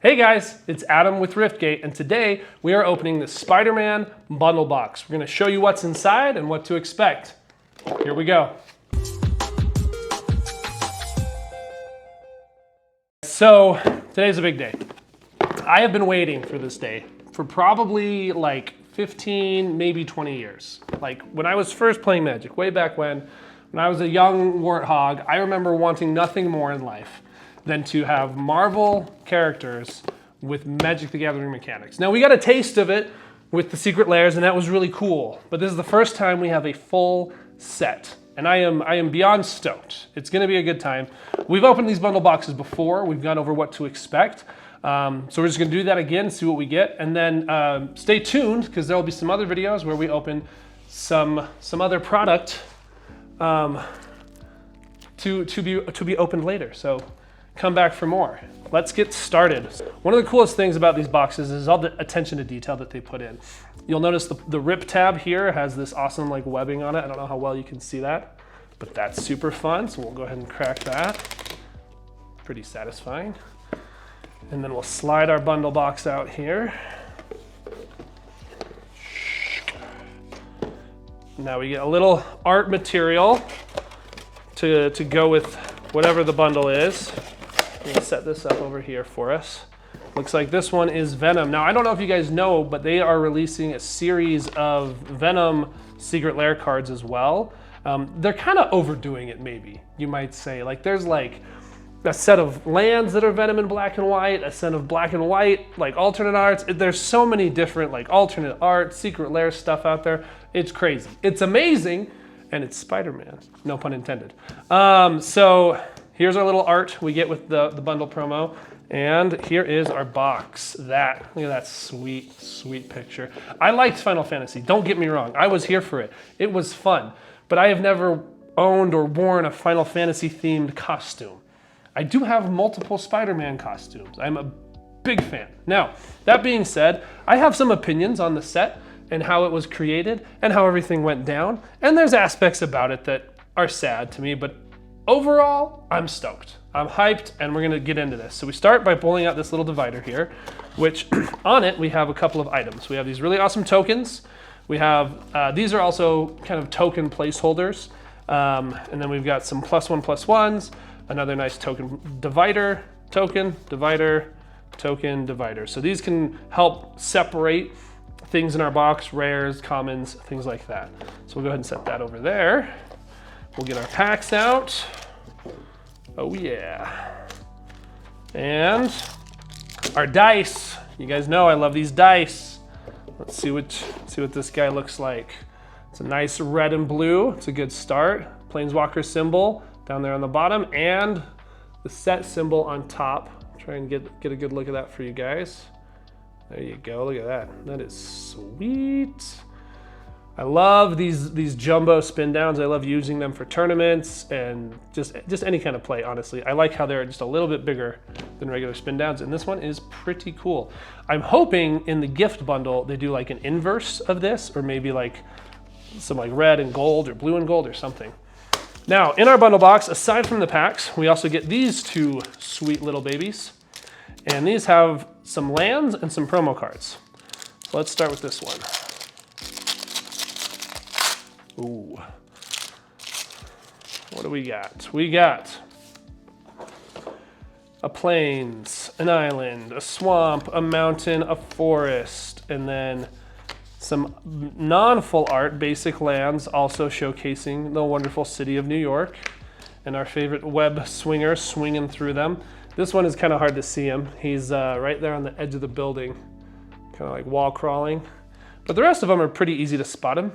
Hey guys, it's Adam with Riftgate, and today we are opening the Spider-Man bundle box. We're going to show you what's inside and what to expect. Here we go. So, today's a big day. I have been waiting for this day for probably like 15, maybe 20 years. Like when I was first playing Magic, way back when I was a young warthog, I remember wanting nothing more in life than to have Marvel characters with Magic the Gathering mechanics. Now we got a taste of it with the Secret Lairs, and that was really cool. But this is the first time we have a full set, and I am beyond stoked. It's going to be a good time. We've opened these bundle boxes before. We've gone over what to expect. So we're just going to do that again, see what we get, and then stay tuned because there will be some other videos where we open some other product to be opened later. So come back for more. Let's get started. One of the coolest things about these boxes is all the attention to detail that they put in. You'll notice the rip tab here has this awesome like webbing on it. I don't know how well you can see that, but that's super fun. So we'll go ahead and crack that. Pretty satisfying. And then we'll slide our bundle box out here. Now we get a little art material to go with whatever the bundle is. I'm gonna set this up over here for us. Looks like this one is Venom. Now, I don't know if you guys know, but they are releasing a series of Venom Secret Lair cards as well. They're kind of overdoing it, maybe, you might say. Like, there's like a set of lands that are Venom in black and white, a set of black and white, like alternate arts. There's so many different like alternate art, Secret Lair stuff out there. It's crazy. It's amazing, and it's Spider-Man, no pun intended. So here's our little art we get with the bundle promo. And here is our box. Look at that sweet, sweet picture. I liked Final Fantasy, don't get me wrong. I was here for it. It was fun. But I have never owned or worn a Final Fantasy themed costume. I do have multiple Spider-Man costumes. I'm a big fan. Now, that being said, I have some opinions on the set and how it was created and how everything went down. And there's aspects about it that are sad to me, but overall, I'm stoked. I'm hyped, and we're gonna get into this. So we start by pulling out this little divider here, which on it, we have a couple of items. We have these really awesome tokens. We have, these are also kind of token placeholders. And then we've got some +1/+1s, another nice token divider, token, divider, token, divider. So these can help separate things in our box, rares, commons, things like that. So we'll go ahead and set that over there. We'll get our packs out. Oh yeah. And our dice. You guys know I love these dice. Let's see what this guy looks like. It's a nice red and blue. It's a good start. Planeswalker symbol down there on the bottom and the set symbol on top. Try and get a good look at that for you guys. There you go. Look at that. That is sweet. I love these jumbo spin downs. I love using them for tournaments and just any kind of play, honestly. I like how they're just a little bit bigger than regular spin downs, and this one is pretty cool. I'm hoping in the gift bundle they do like an inverse of this, or maybe like some like red and gold or blue and gold or something. Now, in our bundle box, aside from the packs, we also get these two sweet little babies, and these have some lands and some promo cards. So let's start with this one. Ooh. What do we got? We got a plains, an island, a swamp, a mountain, a forest, and then some non-full art basic lands also showcasing the wonderful city of New York and our favorite web swinger swinging through them. This one is kind of hard to see him. He's right there on the edge of the building, kind of like wall crawling. But the rest of them are pretty easy to spot him.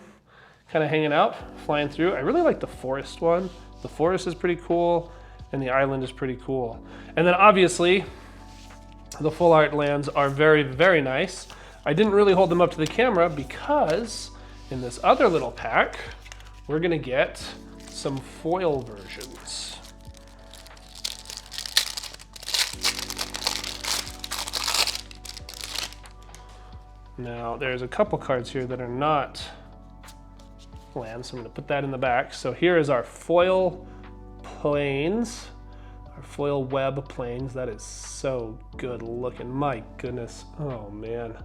Kind of hanging out, flying through. I really like the forest one. The forest is pretty cool, and the island is pretty cool. And then obviously, the full art lands are very, very nice. I didn't really hold them up to the camera because in this other little pack, we're gonna get some foil versions. Now, there's a couple cards here that are not land, so I'm going to put that in the back. So here is our foil planes, our foil web planes. That is so good looking. My goodness. Oh, man.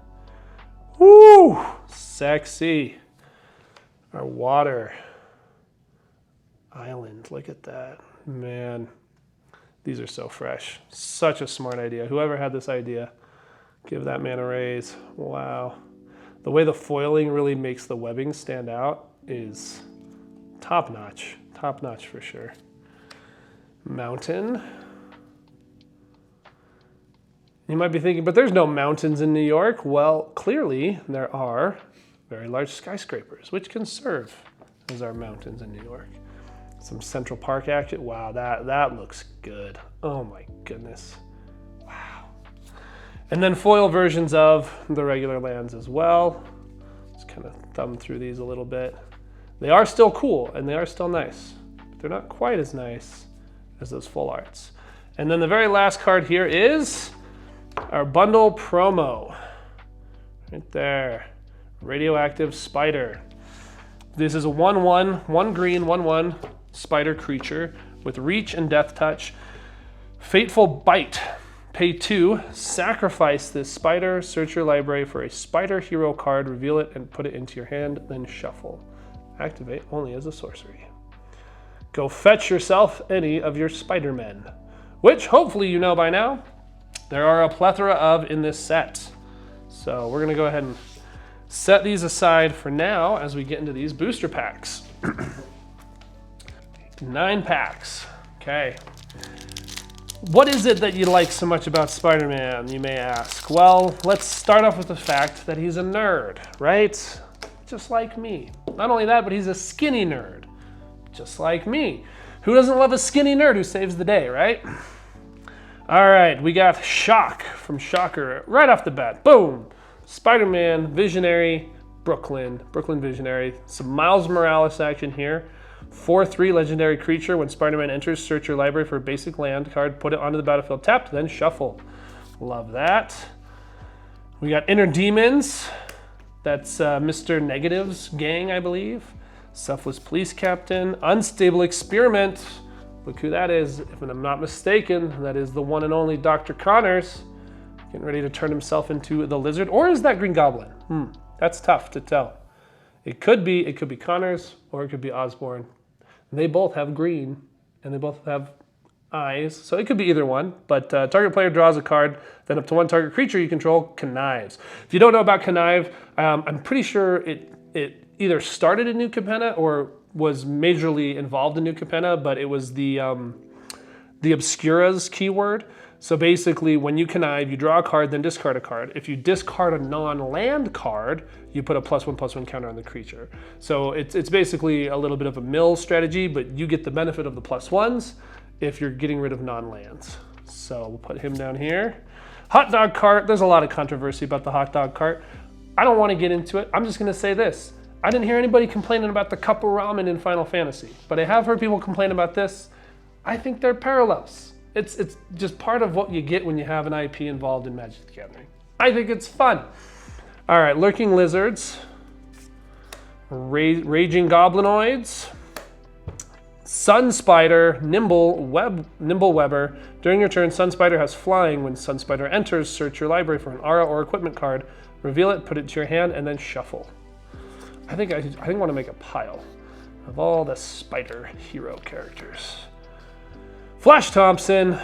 Woo! Sexy. Our water island. Look at that. Man, these are so fresh. Such a smart idea. Whoever had this idea, give that man a raise. Wow. The way the foiling really makes the webbing stand out is top notch. Top notch for sure. Mountain. You might be thinking, but there's no mountains in New York. Well, clearly there are very large skyscrapers, which can serve as our mountains in New York. Some Central Park action. Wow, that looks good. Oh my goodness. Wow. And then foil versions of the regular lands as well. Just kind of thumb through these a little bit. They are still cool and they are still nice. But they're not quite as nice as those full arts. And then the very last card here is our bundle promo. Right there. Radioactive Spider. This is a 1/1, 1 green, 1/1 spider creature with reach and death touch. Fateful Bite. Pay 2, sacrifice this spider, search your library for a spider hero card, reveal it and put it into your hand, then shuffle. Activate only as a sorcery. Go fetch yourself any of your spidermen, which hopefully you know by now, there are a plethora of in this set. So we're gonna go ahead and set these aside for now as we get into these booster packs. 9 packs, okay. What is it that you like so much about Spider-Man, you may ask? Well, let's start off with the fact that he's a nerd, right? Just like me. Not only that, but he's a skinny nerd, just like me. Who doesn't love a skinny nerd who saves the day, right? All right, we got Shock from Shocker right off the bat. Boom! Spider-Man, Visionary, Brooklyn Visionary. Some Miles Morales action here. 4/3 legendary creature. When Spider-Man enters, search your library for a basic land card, put it onto the battlefield tapped, then shuffle. Love that. We got Inner Demons. That's Mr. Negative's gang, I believe. Selfless Police Captain. Unstable Experiment. Look who that is. If I'm not mistaken, that is the one and only Dr. Connors. Getting ready to turn himself into the Lizard. Or is that Green Goblin? That's tough to tell. It could be Connors or it could be Osborn. They both have green and they both have eyes. So it could be either one, but target player draws a card, then up to 1 target creature you control connives. If you don't know about connive, I'm pretty sure it either started in New Capenna or was majorly involved in New Capenna, but it was the Obscura's keyword. So basically, when you connive, you draw a card, then discard a card. If you discard a non-land card, you put a +1/+1 counter on the creature. So it's basically a little bit of a mill strategy, but you get the benefit of the +1s if you're getting rid of non-lands. So we'll put him down here. Hot dog cart. There's a lot of controversy about the hot dog cart. I don't want to get into it. I'm just going to say this. I didn't hear anybody complaining about the cup of ramen in Final Fantasy, but I have heard people complain about this. I think they're parallels. It's just part of what you get when you have an IP involved in Magic the Gathering. I think it's fun. All right, Lurking Lizards, Raging Goblinoids, Sun Spider, Nimble Webber. During your turn, Sun Spider has flying. When Sun Spider enters, search your library for an aura or equipment card, reveal it, put it to your hand, and then shuffle. I think I want to make a pile of all the Spider hero characters. Flash Thompson,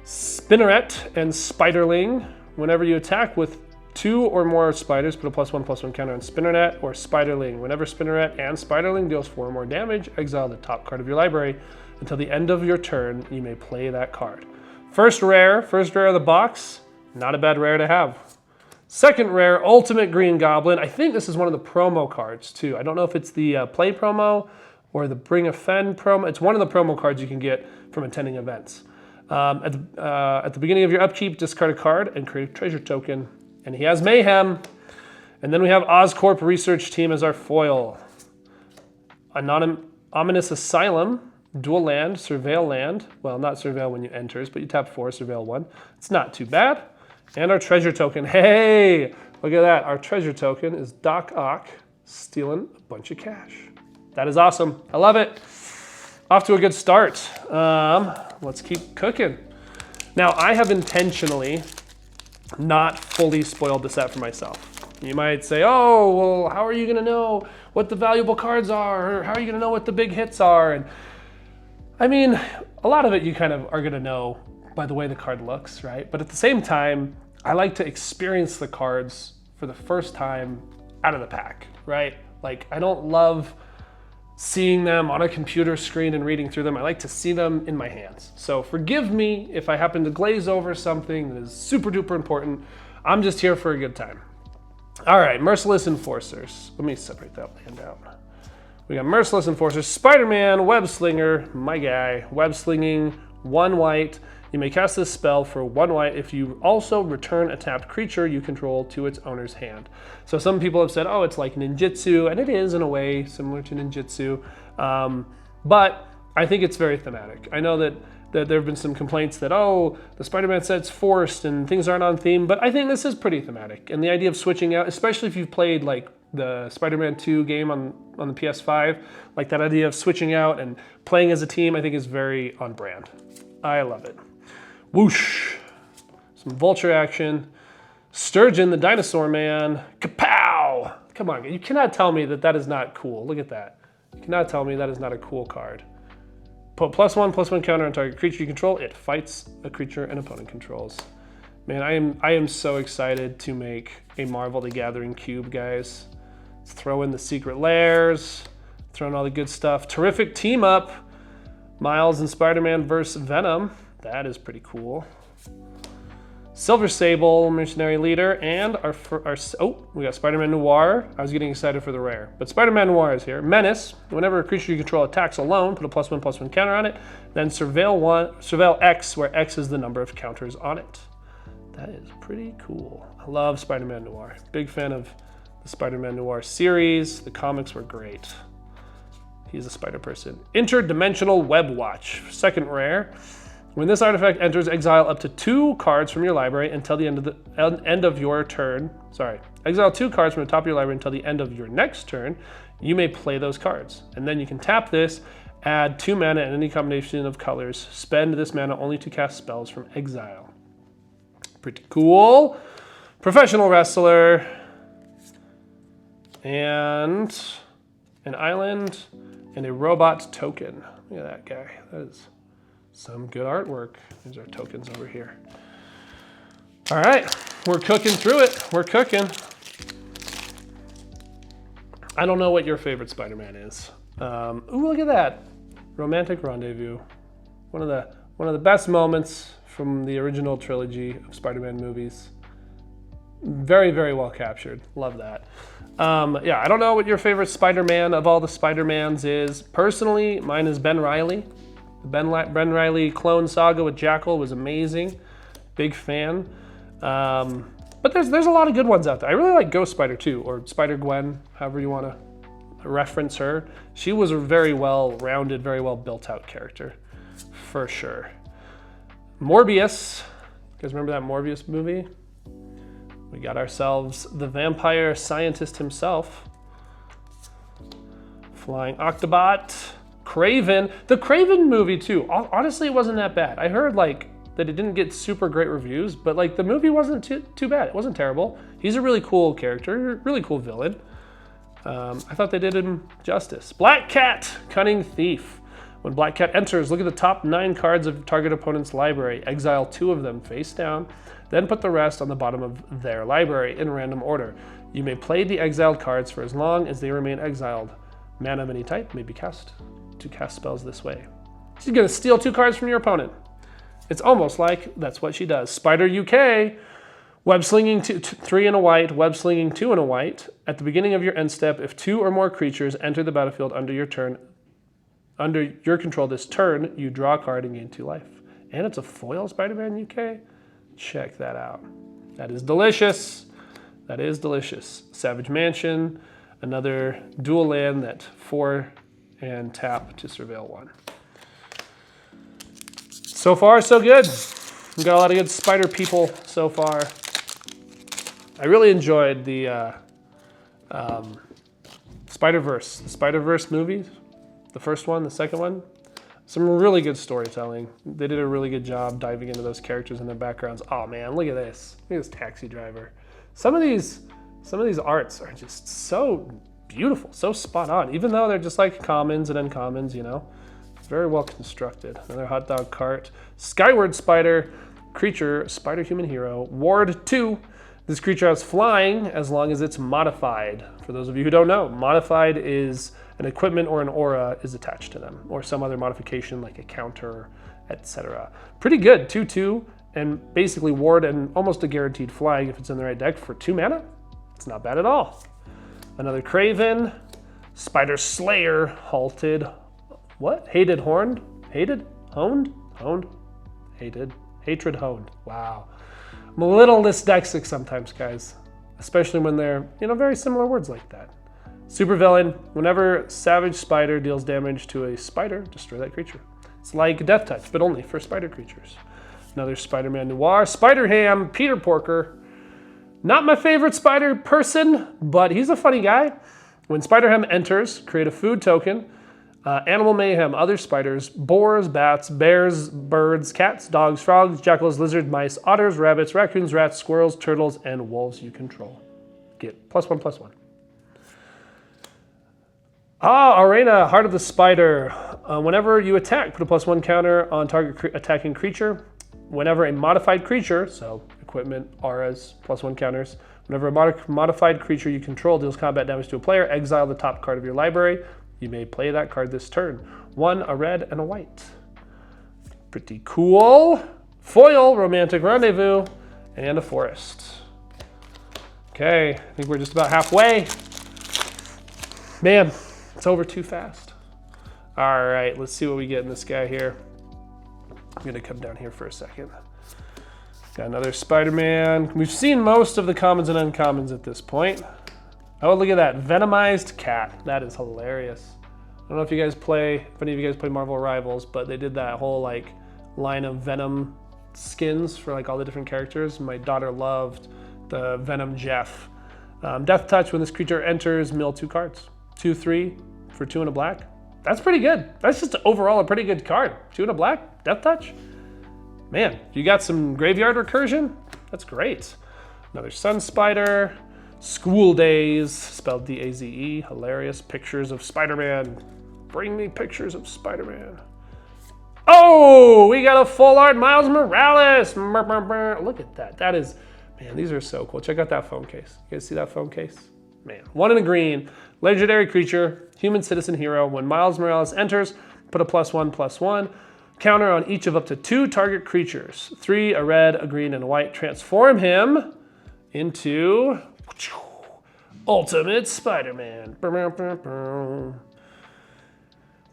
Spinneret, and Spiderling. Whenever you attack with 2 or more spiders, put a +1/+1 counter on Spinneret or Spiderling. Whenever Spinneret and Spiderling deals 4 or more damage, exile the top card of your library. Until the end of your turn, you may play that card. First rare of the box. Not a bad rare to have. Second rare, Ultimate Green Goblin. I think this is one of the promo cards too. I don't know if it's the play promo or the Bring a Friend promo. It's one of the promo cards you can get from attending events. At the beginning of your upkeep, discard a card and create a treasure token. And he has Mayhem. And then we have Oscorp Research Team as our foil. Ominous Asylum, dual land, surveil land. Well, not surveil when you enters, but you tap 4, surveil 1. It's not too bad. And our treasure token. Hey, look at that. Our treasure token is Doc Ock stealing a bunch of cash. That is awesome. I love it. Off to a good start. Let's keep cooking. Now, I have intentionally not fully spoiled the set for myself. You might say, oh, well, how are you gonna know what the valuable cards are? Or how are you gonna know what the big hits are? And I mean, a lot of it you kind of are gonna know by the way the card looks, right? But at the same time, I like to experience the cards for the first time out of the pack, right? Like, I don't love seeing them on a computer screen and reading through them. I like to see them in my hands. So forgive me if I happen to glaze over something that is super duper important. I'm just here for a good time. All right, Merciless Enforcers. Let me separate that land out. We got Merciless Enforcers, Spider-Man, Web Slinger, my guy, web slinging, 1 white. You may cast this spell for 1 white if you also return a tapped creature you control to its owner's hand. So some people have said, oh, it's like ninjutsu, and it is in a way similar to ninjutsu, but I think it's very thematic. I know that there have been some complaints that, oh, the Spider-Man set's forced and things aren't on theme, but I think this is pretty thematic. And the idea of switching out, especially if you've played like the Spider-Man 2 game on the PS5, like that idea of switching out and playing as a team, I think is very on brand. I love it. Whoosh, some vulture action. Sturgeon, the dinosaur man, kapow! Come on, you cannot tell me that is not cool. Look at that. You cannot tell me that is not a cool card. Put +1/+1 counter on target creature you control. It fights a creature an opponent controls. Man, I am so excited to make a Marvel the Gathering cube, guys. Let's throw in the secret lairs, throw in all the good stuff. Terrific team up. Miles and Spider-Man versus Venom. That is pretty cool. Silver Sable, Mercenary Leader, and we got Spider-Man Noir. I was getting excited for the rare, but Spider-Man Noir is here. Menace, whenever a creature you control attacks alone, put a +1/+1 counter on it, then surveil X, where X is the number of counters on it. That is pretty cool. I love Spider-Man Noir. Big fan of the Spider-Man Noir series. The comics were great. He's a spider person. Interdimensional Web Watch, second rare. When this artifact enters, exile up to 2 cards from your library until the end of your turn. Sorry, exile 2 cards from the top of your library until the end of your next turn. You may play those cards, and then you can tap this, add 2 mana and any combination of colors. Spend this mana only to cast spells from exile. Pretty cool. Professional Wrestler, and an island, and a robot token. Look at that guy. That is some good artwork. There's our tokens over here. All right, we're cooking through it. We're cooking. I don't know what your favorite Spider-Man is. Ooh, look at that. Romantic Rendezvous. One of the best moments from the original trilogy of Spider-Man movies. Very, very well captured. Love that. Yeah, I don't know what your favorite Spider-Man of all the Spider-Mans is. Personally, mine is Ben Reilly. The Ben Reilly clone saga with Jackal was amazing. Big fan. But there's a lot of good ones out there. I really like Ghost Spider too, or Spider-Gwen, however you want to reference her. She was a very well-rounded, very well-built-out character, for sure. Morbius. You guys remember that Morbius movie? We got ourselves the vampire scientist himself. Flying Octobot. Kraven. The Kraven movie too. Honestly, it wasn't that bad. I heard like that it didn't get super great reviews, but like the movie wasn't too bad. It wasn't terrible. He's a really cool character, really cool villain. I thought they did him justice. Black Cat, Cunning Thief. When Black Cat enters, look at the top 9 cards of target opponent's library. Exile 2 of them face down, then put the rest on the bottom of their library in random order. You may play the exiled cards for as long as they remain exiled. Mana of any type may be cast to cast spells this way. She's gonna steal 2 cards from your opponent. It's almost like that's what she does. Spider UK, web slinging 3 and a white, web slinging 2 and a white. At the beginning of your end step, if 2 or more creatures enter the battlefield under your control this turn, you draw a card and gain 2 life. And it's a foil Spider-Man UK. Check that out. That is delicious. That is delicious. Savage Mansion, another dual land that 4 and tap to surveil 1. So far, so good. We've got a lot of good spider people so far. I really enjoyed the Spider-Verse. The Spider-Verse movies. The first one, the second one. Some really good storytelling. They did a really good job diving into those characters and their backgrounds. Oh man, look at this. Look at this taxi driver. Some of these arts are just so beautiful, so spot on, even though they're just like commons and uncommons, you know. It's very well constructed. Another hot dog cart. Skyward spider, creature, spider human hero. Ward 2. This creature has flying as long as it's modified. For those of you who don't know, modified is an equipment or an aura is attached to them, or some other modification like a counter, etc. Pretty good, 2/2, and basically ward and almost a guaranteed flying if it's in the right deck for 2 mana. It's not bad at all. Another Craven, Spider Slayer, halted, what? Hated horned? Hated? Honed? Honed? Hated? Hatred honed. Wow. I'm a little dyslexic sometimes, guys, especially when they're, you know, very similar words like that. Supervillain, whenever Savage Spider deals damage to a spider, destroy that creature. It's like Death Touch, but only for spider creatures. Another Spider-Man Noir, Spider-Ham, Peter Porker. Not my favorite spider person, but he's a funny guy. When Spider-Ham enters, create a food token. Animal Mayhem, other spiders, boars, bats, bears, birds, cats, dogs, frogs, jackals, lizards, mice, otters, rabbits, raccoons, rats, squirrels, turtles, and wolves you control. Get +1/+1. Arena, Heart of the Spider. Whenever you attack, put a +1 counter on target attacking creature. Whenever a modified creature, so equipment, auras, +1 counters. Whenever a modified creature you control deals combat damage to a player, exile the top card of your library. You may play that card this turn. 1, a red, and a white. Pretty cool. Foil, Romantic Rendezvous, and a forest. Okay, I think we're just about halfway. Man, it's over too fast. All right, let's see what we get in this guy here. I'm gonna come down here for a second. Got another Spider-Man. We've seen most of the commons and uncommons at this point. Oh, look at that, Venomized Cat. That is hilarious. I don't know if you guys play, if any of you guys play Marvel Rivals, but they did that whole like line of Venom skins for like all the different characters. My daughter loved the Venom Jeff. Death Touch, when this creature enters, mill 2 cards. 2/3 for 2 and a black. That's pretty good. That's just overall a pretty good card. 2 and a black, Death Touch. Man, you got some graveyard recursion? That's great. Another Sun Spider. School Days, spelled D-A-Z-E, hilarious. Pictures of Spider-Man. Bring me pictures of Spider-Man. Oh, we got a full art Miles Morales. Look at that. That is, man, these are so cool. Check out that phone case. You guys see that phone case? Man, 1 in a green. Legendary creature, human citizen hero. When Miles Morales enters, put a +1/+1 counter on each of up to 2 target creatures. 3, a red, a green, and a white. Transform him into Ultimate Spider-Man.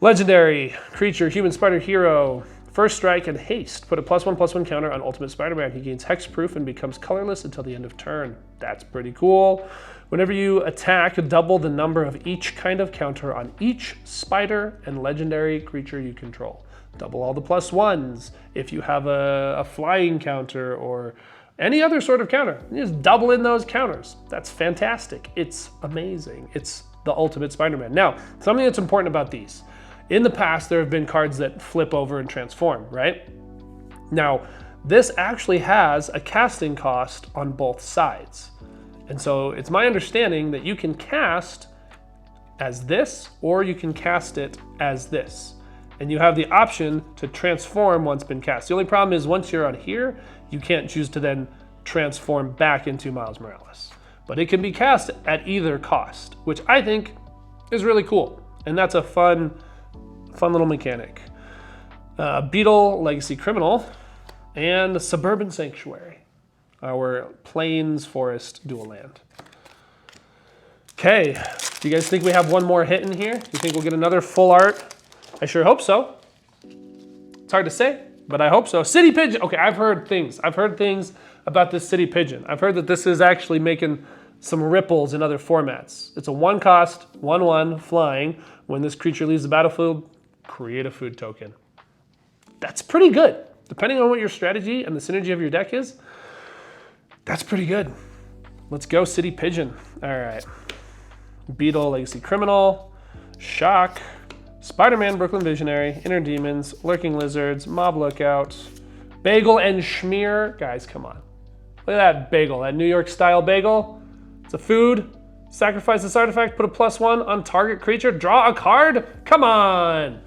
Legendary creature, human spider hero. First strike and haste. Put a +1/+1 counter on Ultimate Spider-Man. He gains hexproof and becomes colorless until the end of turn. That's pretty cool. Whenever you attack, double the number of each kind of counter on each spider and legendary creature you control. Double all the +1s. If you have a flying counter or any other sort of counter, you just double in those counters. That's fantastic. It's amazing. It's the Ultimate Spider-Man. Now, something that's important about these. In the past, there have been cards that flip over and transform, right? Now, this actually has a casting cost on both sides. And so it's my understanding that you can cast as this, or you can cast it as this. And you have the option to transform once been cast. The only problem is once you're on here, you can't choose to then transform back into Miles Morales. But it can be cast at either cost, which I think is really cool. And that's a fun little mechanic. Beetle, Legacy Criminal, and Suburban Sanctuary, our Plains Forest dual land. Okay, do you guys think we have one more hit in here? Do you think we'll get another full art? I sure hope so. It's hard to say, but I hope so. City Pigeon, okay, I've heard things. I've heard things about this City Pigeon. I've heard that this is actually making some ripples in other formats. It's a 1 cost, 1/1, flying. When this creature leaves the battlefield, create a food token. That's pretty good. Depending on what your strategy and the synergy of your deck is, that's pretty good. Let's go City Pigeon. All right. Beetle, Legacy Criminal, Shock, Spider-Man, Brooklyn Visionary, Inner Demons, Lurking Lizards, Mob Lookout, Bagel and Schmear. Guys, come on. Look at that bagel, that New York style bagel. It's a food. Sacrifice this artifact, put a +1 on target creature, draw a card? Come on.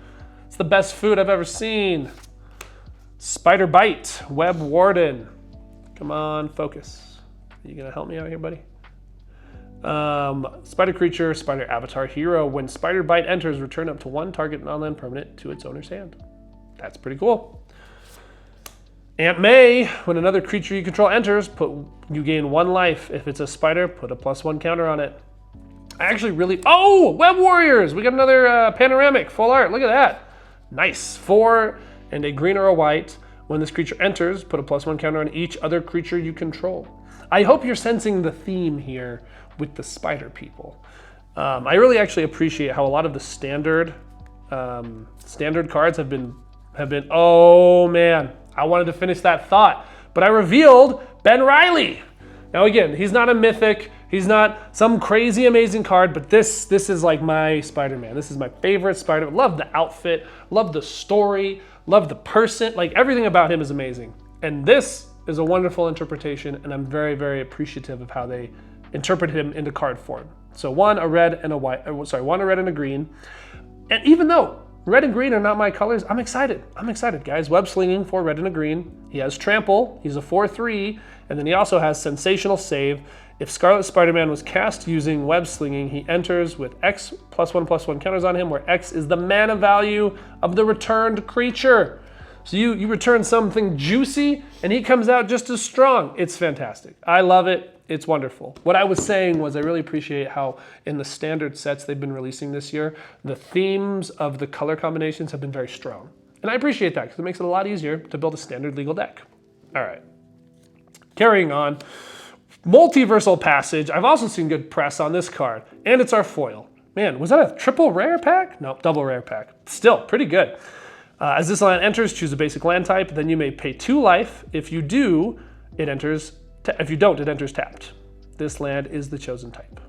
It's the best food I've ever seen. Spider Bite, Web Warden. Come on, focus. Are you gonna help me out here, buddy? Spider Creature, Spider Avatar Hero. When Spider Bite enters, return up to 1 target non-land permanent to its owner's hand. That's pretty cool. Aunt May, when another creature you control enters, you gain 1 life. If it's a spider, put a +1 counter on it. I actually really, oh, Web Warriors. We got another panoramic, full art, look at that. Nice, 4 and a green or a white. When this creature enters, put a +1 counter on each other creature you control. I hope you're sensing the theme here with the spider people. I really actually appreciate how a lot of the standard cards have been, oh man, I wanted to finish that thought, but I revealed Ben Reilly. Now again, he's not a mythic, he's not some crazy amazing card, but this is like my Spider-Man. This is my favorite Spider-Man. Love the outfit, love the story, love the person, like everything about him is amazing. And this is a wonderful interpretation, and I'm very, very appreciative of how they interpreted him into card form. So 1 a red and a white, 1 a red and a green. And even though red and green are not my colors, I'm excited. I'm excited, guys. Web Slinging for red and a green. He has Trample, he's a 4/3, and then he also has Sensational Save. If Scarlet Spider-Man was cast using Web Slinging, he enters with X +1/+1 counters on him, where X is the mana value of the returned creature. So you return something juicy, and he comes out just as strong. It's fantastic. I love it. It's wonderful. What I was saying was I really appreciate how in the standard sets they've been releasing this year, the themes of the color combinations have been very strong. And I appreciate that because it makes it a lot easier to build a standard legal deck. All right. Carrying on. Multiversal Passage. I've also seen good press on this card, and it's our foil. Man, was that a triple rare pack? No, double rare pack. Still, pretty good. As this land enters, choose a basic land type. Then you may pay 2 life. If you do, it enters. If you don't, it enters tapped. This land is the chosen type.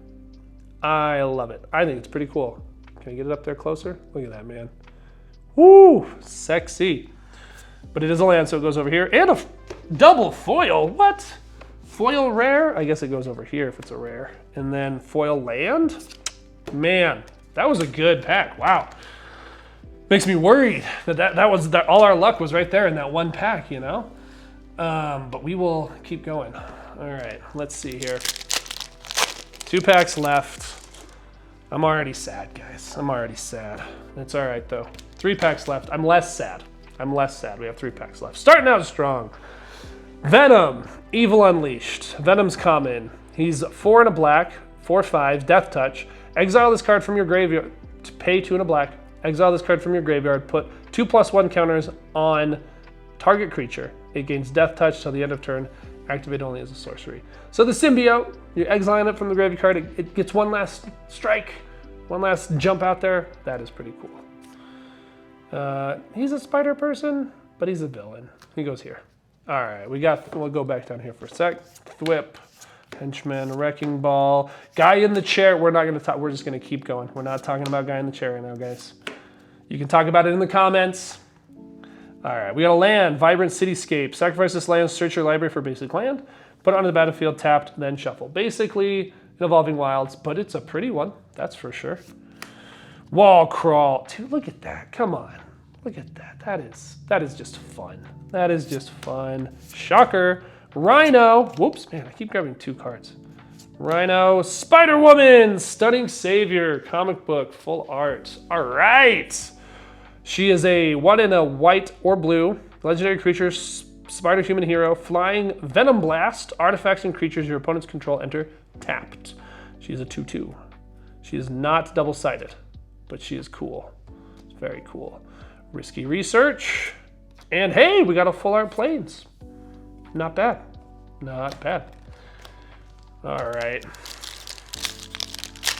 I love it. I think it's pretty cool. Can I get it up there closer? Look at that, man. Woo, sexy. But it is a land, so it goes over here. And a double foil. What? Foil rare? I guess it goes over here if it's a rare. And then foil land? Man, that was a good pack. Wow. Makes me worried that all our luck was right there in that one pack, you know? But we will keep going. All right, let's see here. 2 packs left. I'm already sad, guys. I'm already sad. It's all right, though. 3 packs left. I'm less sad. We have 3 packs left. Starting out strong. Venom, Evil Unleashed. Venom's common. He's 4 and a black, 4/5, Death Touch. Exile this card from your graveyard to pay 2 and a black. Exile this card from your graveyard, put 2 +1 counters on target creature. It gains Death Touch till the end of turn, activate only as a sorcery. So the symbiote, you're exiling it from the graveyard card, it gets one last strike, one last jump out there. That is pretty cool. He's a spider person, but he's a villain. He goes here. All right, we'll go back down here for a sec. Thwip, Henchman, Wrecking Ball, Guy in the Chair. We're not gonna talk, we're just gonna keep going. We're not talking about Guy in the Chair right now, guys. You can talk about it in the comments. All right, we got a land, Vibrant Cityscape. Sacrifice this land, search your library for basic land, put it onto the battlefield, tapped, then shuffle. Basically, an Evolving Wilds, but it's a pretty one, that's for sure. Wall Crawl, dude, look at that, come on. Look at that, that is just fun. That is just fun. Shocker, Rhino, whoops, man, I keep grabbing 2 cards. Rhino, Spider-Woman, Stunning Savior, comic book, full art. All right. She is a 1 in a white or blue, legendary creature, spider-human hero, flying Venom Blast. Artifacts and creatures your opponents control enter tapped. She is a 2/2. She is not double-sided, but she is cool. It's very cool. Risky Research. And hey, we got a full art Plains. Not bad. Not bad. All right.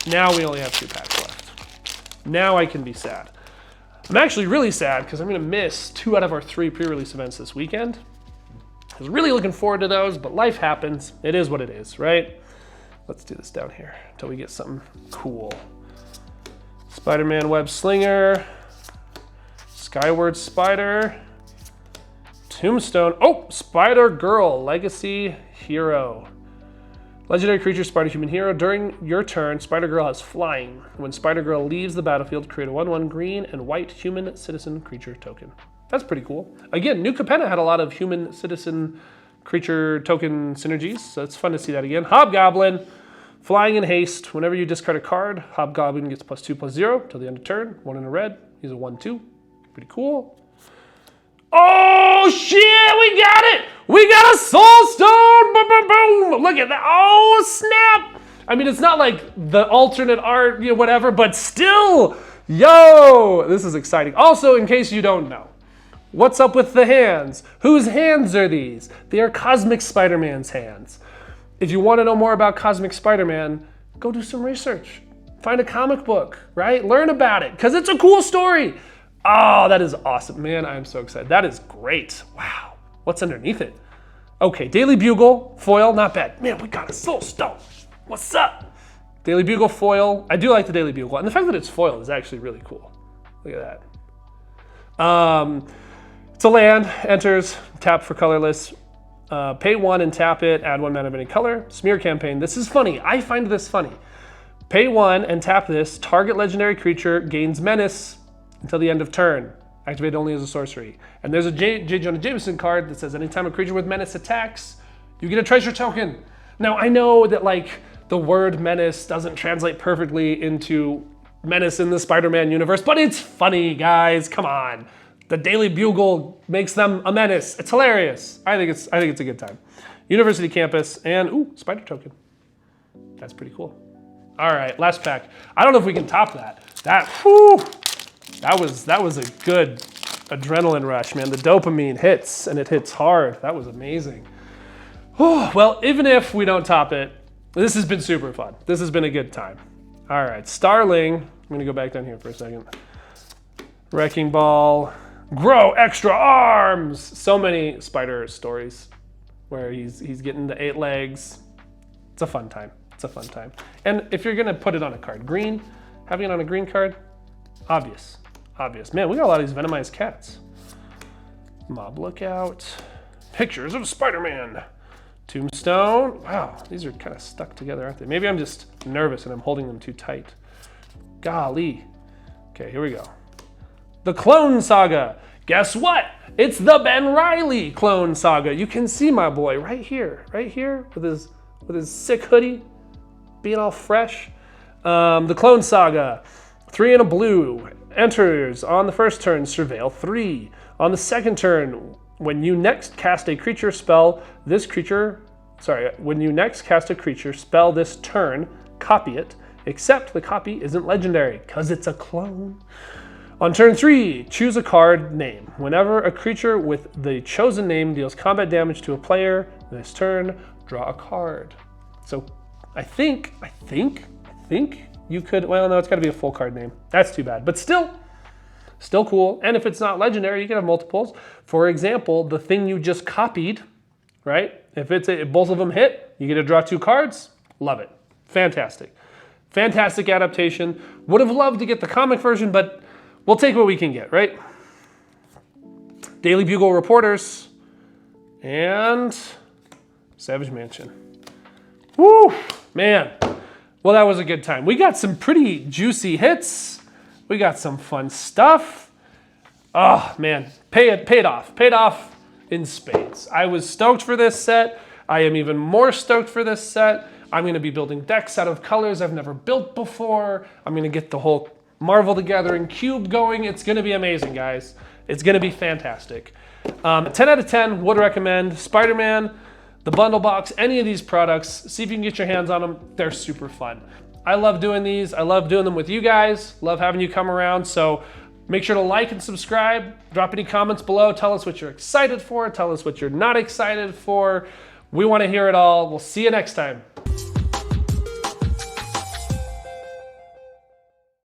Now we only have 2 packs left. Now I can be sad. I'm actually really sad because I'm going to miss 2 out of our 3 pre-release events this weekend. I was really looking forward to those, but life happens. It is what it is, right? Let's do this down here until we get something cool. Spider-Man Web Slinger, Skyward Spider, Tombstone. Oh, Spider-Girl, Legacy Hero. Legendary creature, Spider-Human Hero. During your turn, Spider-Girl has flying. When Spider-Girl leaves the battlefield, create a 1/1 green and white human citizen creature token. That's pretty cool. Again, New Capenna had a lot of human citizen creature token synergies, so it's fun to see that again. Hobgoblin, flying and haste. Whenever you discard a card, Hobgoblin gets +2/+0 till the end of turn. 1 in a red. He's a 1/2. Pretty cool. Oh shit, we got it! We got a soul stone! Boom, boom, boom! Look at that. Oh snap! I mean, it's not like the alternate art, you know, whatever, but still, yo, this is exciting. Also, in case you don't know, what's up with the hands? Whose hands are these? They are Cosmic Spider-Man's hands. If you want to know more about Cosmic Spider-Man, go do some research. Find a comic book, right? Learn about it, because it's a cool story. Oh, that is awesome. Man, I am so excited. That is great. Wow. What's underneath it? Okay, Daily Bugle, foil, not bad. Man, we got a soul stone. What's up? Daily Bugle foil. I do like the Daily Bugle. And the fact that it's foil is actually really cool. Look at that. It's a land, enters, tap for colorless. Pay 1 and tap it, add 1 mana of any color. Smear campaign. This is funny. I find this funny. Pay 1 and tap this. Target legendary creature gains menace until the end of turn. Activate only as a sorcery. And there's a J. Jonah Jameson card that says anytime a creature with menace attacks, you get a treasure token. Now I know that like the word menace doesn't translate perfectly into menace in the Spider-Man universe, but it's funny, guys. Come on. The Daily Bugle makes them a menace. It's hilarious. I think it's a good time. University campus and ooh, spider token. That's pretty cool. All right, last pack. I don't know if we can top that. That was a good adrenaline rush, man. The dopamine hits, and it hits hard. That was amazing. Oh, well, even if we don't top it, this has been super fun. This has been a good time. All right, Starling. I'm gonna go back down here for a second. Wrecking Ball. Grow extra arms. So many spider stories where he's getting the 8 legs. It's a fun time. It's a fun time. And if you're gonna put it on a card, green, having it on a green card, obvious. Man, we got a lot of these venomized cats. Mob Lookout. Pictures of Spider-Man. Tombstone. Wow, these are kind of stuck together, aren't they? Maybe I'm just nervous and I'm holding them too tight. Golly. Okay, here we go. The Clone Saga. Guess what? It's the Ben Reilly Clone Saga. You can see my boy right here with his sick hoodie, being all fresh. The Clone Saga. 3 and a blue. Enters on the first turn, surveil 3. On the second turn, when you next cast a creature spell, when you next cast a creature spell this turn, copy it, except the copy isn't legendary, because it's a clone. On turn 3, choose a card name. Whenever a creature with the chosen name deals combat damage to a player this turn, draw a card. So I think you could, well, no, it's got to be a full card name. That's too bad, but still cool. And if it's not legendary, you can have multiples. For example, the thing you just copied, right? If both of them hit, you get to draw 2 cards. Love it. Fantastic. Fantastic adaptation. Would have loved to get the comic version, but we'll take what we can get, right? Daily Bugle Reporters and Savage Mansion. Woo, man. Well, that was a good time. We got some pretty juicy hits. We got some fun stuff. Oh, man. Paid off in spades. I was stoked for this set. I am even more stoked for this set. I'm going to be building decks out of colors I've never built before. I'm going to get the whole Marvel the Gathering cube going. It's going to be amazing, guys. It's going to be fantastic. 10 out of 10 would recommend. Spider-Man, the bundle box, any of these products, see if you can get your hands on them. They're super fun. I love doing these. I love doing them with you guys. Love having you come around. So make sure to like and subscribe. Drop any comments below. Tell us what you're excited for. Tell us what you're not excited for. We want to hear it all. We'll see you next time.